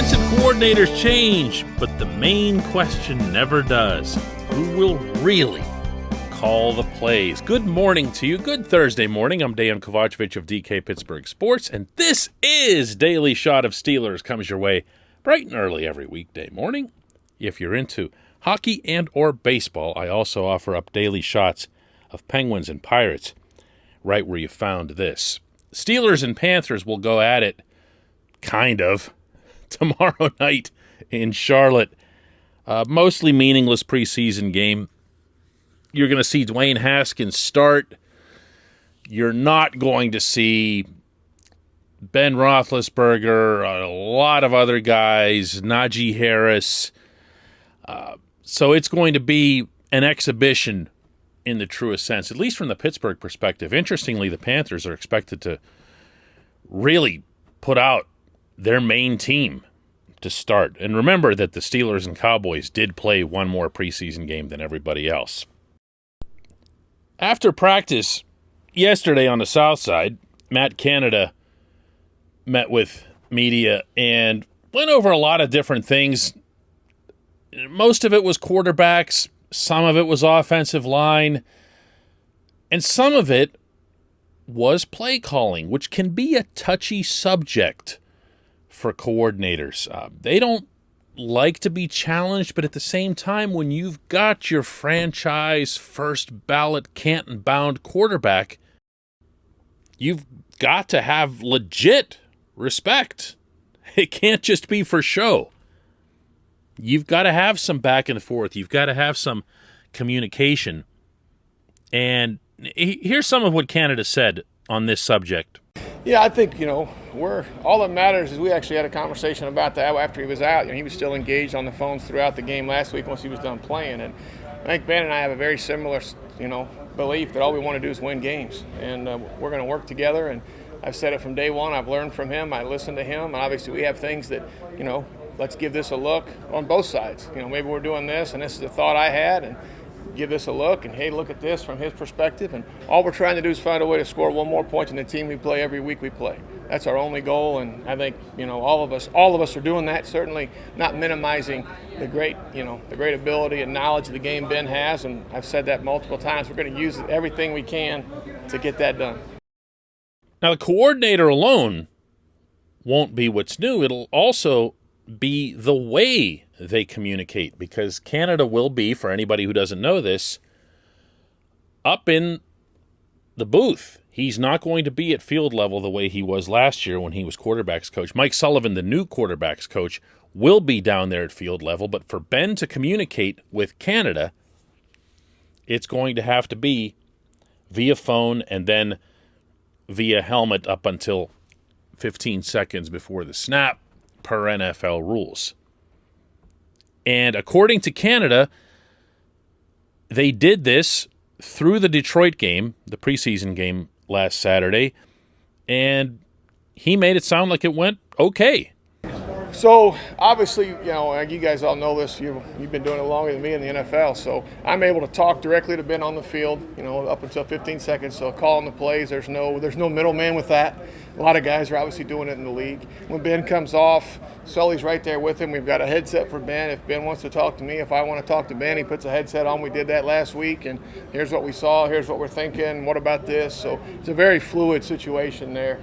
Offensive coordinators change, but the main question never does. Who will really call the plays? Good morning to you. Good Thursday morning. I'm Dejan Kovacevic of DK Pittsburgh Sports, and this is Daily Shot of Steelers. Comes your way bright and early every weekday morning. If you're into hockey and or baseball, I also offer up daily shots of Penguins and Pirates right where you found this. Steelers and Panthers will go at it, kind of, tomorrow night in Charlotte. Mostly meaningless preseason game. You're going to see Dwayne Haskins start. You're not going to see Ben Roethlisberger, a lot of other guys, Najee Harris. So it's going to be an exhibition in the truest sense, at least from the Pittsburgh perspective. Interestingly, the Panthers are expected to really put out their main team to start. And remember that the Steelers and Cowboys did play one more preseason game than everybody else. After practice yesterday on the South Side, Matt Canada met with media and went over a lot of different things. Most of it was quarterbacks, some of it was offensive line, and some of it was play calling, which can be a touchy subject for coordinators. They don't like to be challenged, but at the same time, when you've got your franchise first ballot Canton-bound quarterback, you've got to have legit respect. It can't just be for show. You've got to have some back and forth. You've got to have some communication. And here's some of what Canada said on this subject. Yeah, I think, all that matters is we actually had a conversation about that after he was out. He was still engaged on the phones throughout the game last week once he was done playing. And I think Ben and I have a very similar, belief that all we want to do is win games. And we're going to work together. And I've said it from day one. I've learned from him. I listened to him. And obviously we have things that, let's give this a look on both sides. Maybe we're doing this, and this is a thought I had, and give this a look, and hey, look at this from his perspective. And all we're trying to do is find a way to score one more point in the team we play every week we play. That's our only goal, and I think all of us are doing that. Certainly not minimizing the great ability and knowledge of the game Ben has, and I've said that multiple times. We're going to use everything we can to get that done. Now, the coordinator alone won't be what's new. It'll also be the way they communicate, because Canada will be, for anybody who doesn't know this, up in the booth. He's not going to be at field level the way he was last year when he was quarterbacks coach. Mike Sullivan, the new quarterbacks coach, will be down there at field level, but for Ben to communicate with Canada, it's going to have to be via phone and then via helmet up until 15 seconds before the snap, per NFL rules. And according to Canada, they did this through the Detroit game, the preseason game last Saturday, and he made it sound like it went okay. So, obviously, you guys all know this. You've been doing it longer than me in the NFL. So, I'm able to talk directly to Ben on the field, up until 15 seconds. So, calling the plays, there's no middleman with that. A lot of guys are obviously doing it in the league. When Ben comes off, Sully's right there with him. We've got a headset for Ben. If Ben wants to talk to me, if I want to talk to Ben, he puts a headset on. We did that last week, and here's what we saw. Here's what we're thinking. What about this? So it's a very fluid situation there.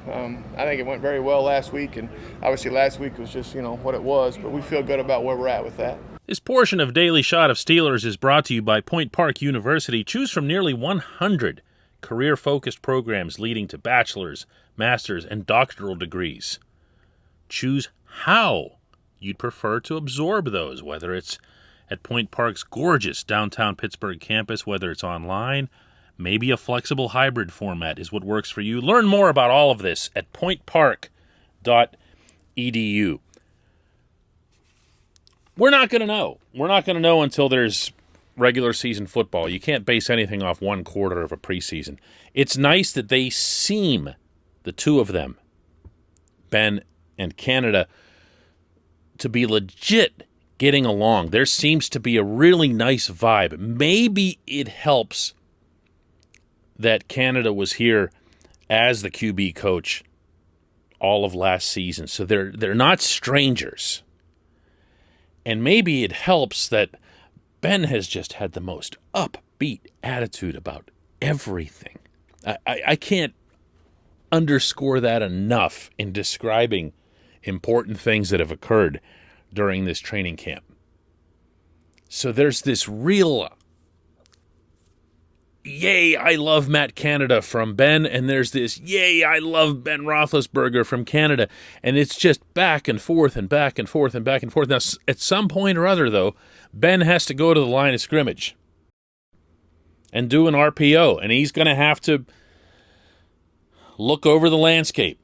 I think it went very well last week, and obviously last week was just, what it was. But we feel good about where we're at with that. This portion of Daily Shot of Steelers is brought to you by Point Park University. Choose from nearly 100 career-focused programs leading to bachelor's, master's, and doctoral degrees. Choose how you'd prefer to absorb those, whether it's at Point Park's gorgeous downtown Pittsburgh campus, whether it's online, maybe a flexible hybrid format is what works for you. Learn more about all of this at pointpark.edu. We're not going to know. We're not going to know until there's regular season football. You can't base anything off one quarter of a preseason. It's nice that they seem, the two of them, Ben and Canada, to be legit getting along. There seems to be a really nice vibe. Maybe it helps that Canada was here as the QB coach all of last season. So they're not strangers. And maybe it helps that Ben has just had the most upbeat attitude about everything. I can't underscore that enough in describing important things that have occurred during this training camp. So there's this real, yay, I love Matt Canada from Ben, and there's this, yay, I love Ben Roethlisberger from Canada, and it's just back and forth and back and forth and back and forth. Now, at some point or other, though, Ben has to go to the line of scrimmage and do an RPO, and he's going to have to look over the landscape,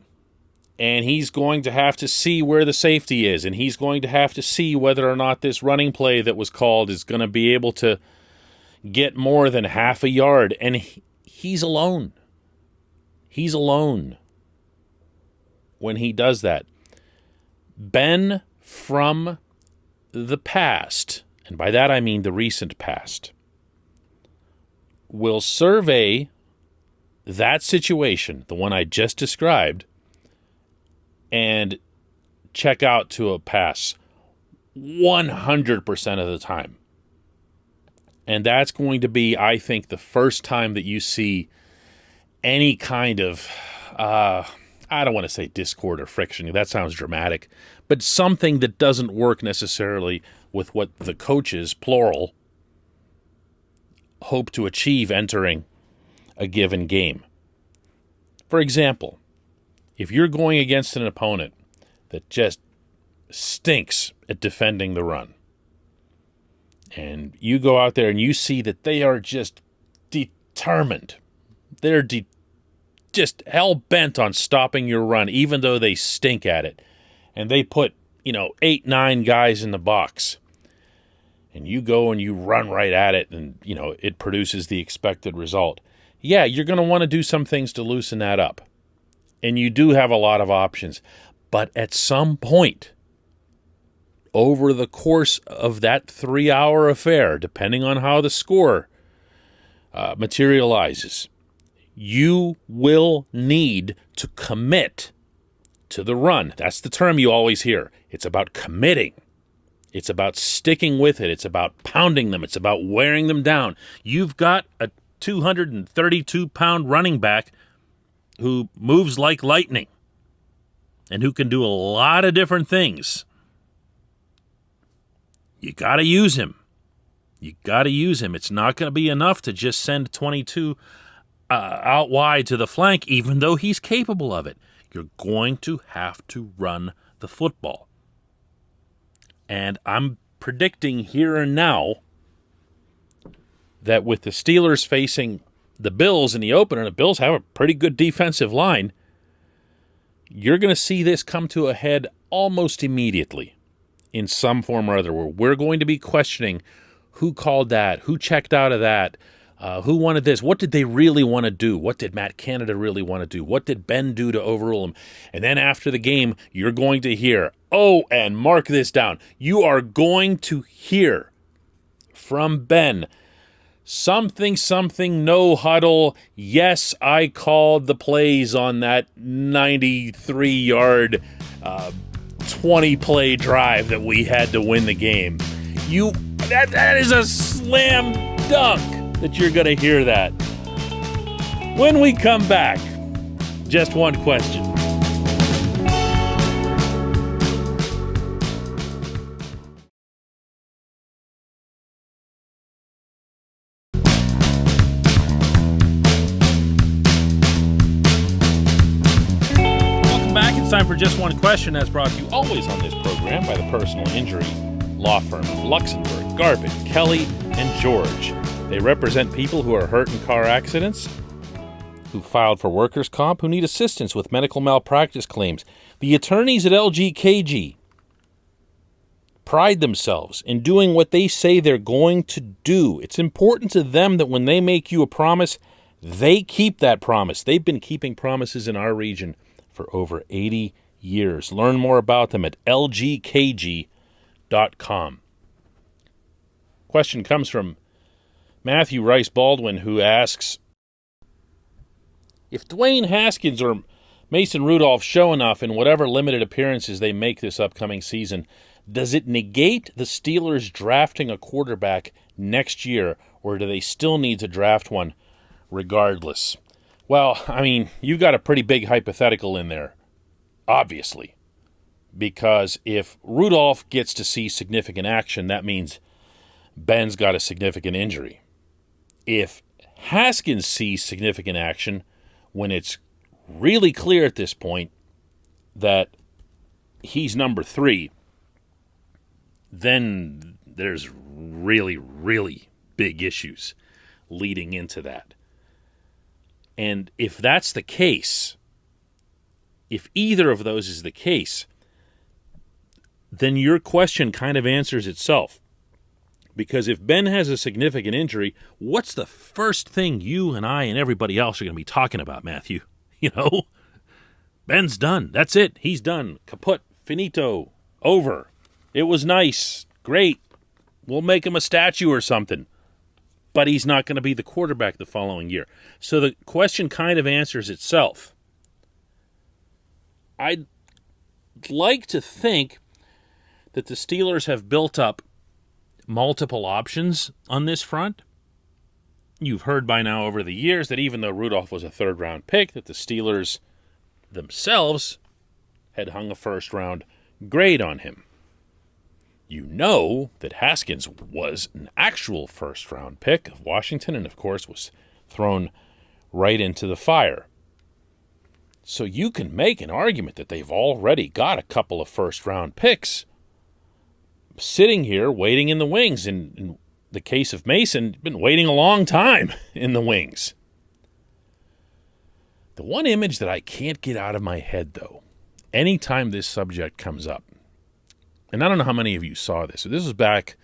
and he's going to have to see where the safety is, and he's going to have to see whether or not this running play that was called is going to be able to get more than half a yard, and he's alone. He's alone when he does that. Ben from the past, and by that I mean the recent past, will survey that situation, the one I just described, and check out to a pass 100% of the time. And that's going to be, I think, the first time that you see any kind of, I don't want to say discord or friction. That sounds dramatic. But something that doesn't work necessarily with what the coaches, plural, hope to achieve entering a given game. For example, if you're going against an opponent that just stinks at defending the run, and you go out there and you see that they are just determined, they're just hell-bent on stopping your run, even though they stink at it, and they put, 8, 9 guys in the box, and you go and you run right at it, and, it produces the expected result. Yeah, you're going to want to do some things to loosen that up. And you do have a lot of options. But at some point, over the course of that 3-hour affair, depending on how the score materializes, you will need to commit to the run. That's the term you always hear. It's about committing. It's about sticking with it. It's about pounding them. It's about wearing them down. You've got a 232-pound running back who moves like lightning and who can do a lot of different things. You got to use him. You got to use him. It's not going to be enough to just send 22 out wide to the flank, even though he's capable of it. You're going to have to run the football. And I'm predicting here and now that with the Steelers facing the Bills in the opener, the Bills have a pretty good defensive line, you're going to see this come to a head almost immediately in some form or other, where we're going to be questioning who called that, who checked out of that, who wanted this, what did they really want to do, what did Matt Canada really want to do, what did Ben do to overrule him. And then after the game, you're going to hear, and mark this down, you are going to hear from Ben, something, no huddle. Yes, I called the plays on that 93-yard, 20-play drive that we had to win the game. That is a slam dunk that you're going to hear that. When we come back, just one question. Time for Just One Question, as brought to you always on this program by the personal injury law firm of Luxembourg, Garbutt, Kelly, and George. They represent people who are hurt in car accidents, who filed for workers' comp, who need assistance with medical malpractice claims. The attorneys at LGKG pride themselves in doing what they say they're going to do. It's important to them that when they make you a promise, they keep that promise. They've been keeping promises in our region for over 80 years. Learn more about them at lgkg.com. Question comes from Matthew Rice Baldwin, who asks, if Dwayne Haskins or Mason Rudolph show enough in whatever limited appearances they make this upcoming season, Does it negate the Steelers drafting a quarterback next year, or do they still need to draft one regardless? Well, I mean, you've got a pretty big hypothetical in there, obviously, because if Rudolph gets to see significant action, that means Ben's got a significant injury. If Haskins sees significant action when it's really clear at this point that he's number 3, then there's really, really big issues leading into that. And if that's the case, if either of those is the case, then your question kind of answers itself. Because if Ben has a significant injury, what's the first thing you and I and everybody else are going to be talking about, Matthew? Ben's done. That's it. He's done. Kaput. Finito. Over. It was nice. Great. We'll make him a statue or something. But he's not going to be the quarterback the following year. So the question kind of answers itself. I'd like to think that the Steelers have built up multiple options on this front. You've heard by now over the years that even though Rudolph was a third-round pick, that the Steelers themselves had hung a first-round grade on him. You know that Haskins was an actual first-round pick of Washington and, of course, was thrown right into the fire. So you can make an argument that they've already got a couple of first-round picks sitting here waiting in the wings. In the case of Mason, been waiting a long time in the wings. The one image that I can't get out of my head, though, anytime this subject comes up, and I don't know how many of you saw this. So this was back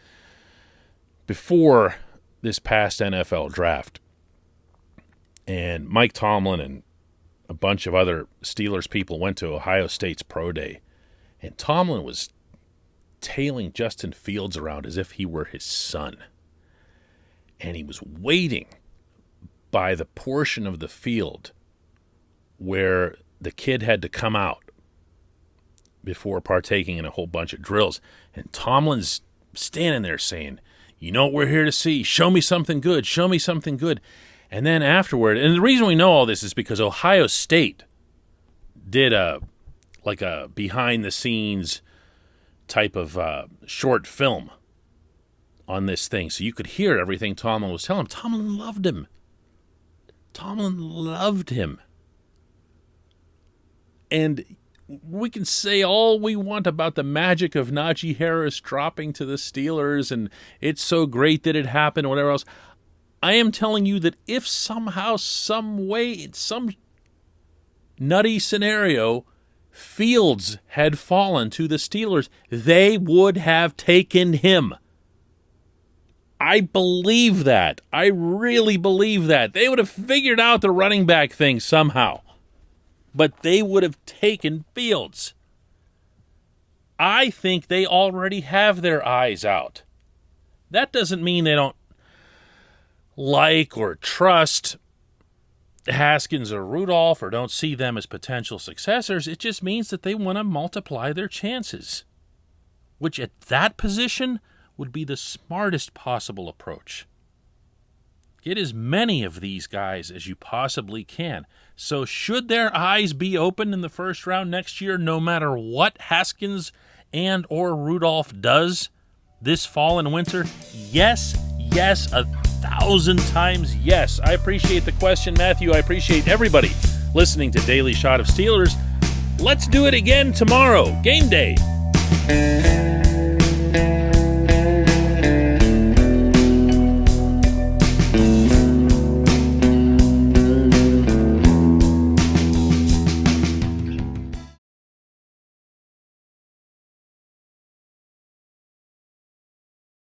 before this past NFL draft. And Mike Tomlin and a bunch of other Steelers people went to Ohio State's Pro Day. And Tomlin was tailing Justin Fields around as if he were his son. And he was waiting by the portion of the field where the kid had to come out before partaking in a whole bunch of drills. And Tomlin's standing there saying, you know what we're here to see? Show me something good. Show me something good. And then afterward, and the reason we know all this is because Ohio State did a behind-the-scenes type of short film on this thing. So you could hear everything Tomlin was telling him. Tomlin loved him. Tomlin loved him. And we can say all we want about the magic of Najee Harris dropping to the Steelers and it's so great that it happened or whatever else. I am telling you that if somehow, some way, in some nutty scenario, Fields had fallen to the Steelers, they would have taken him. I believe that. I really believe that. They would have figured out the running back thing somehow. But they would have taken Fields. I think they already have their eyes out. That doesn't mean they don't like or trust Haskins or Rudolph or don't see them as potential successors. It just means that they want to multiply their chances, which at that position would be the smartest possible approach. Get as many of these guys as you possibly can. So should their eyes be open in the first round next year, no matter what Haskins and or Rudolph does this fall and winter? Yes, 1,000 times yes. I appreciate the question, Matthew. I appreciate everybody listening to Daily Shot of Steelers. Let's do it again tomorrow. Game day.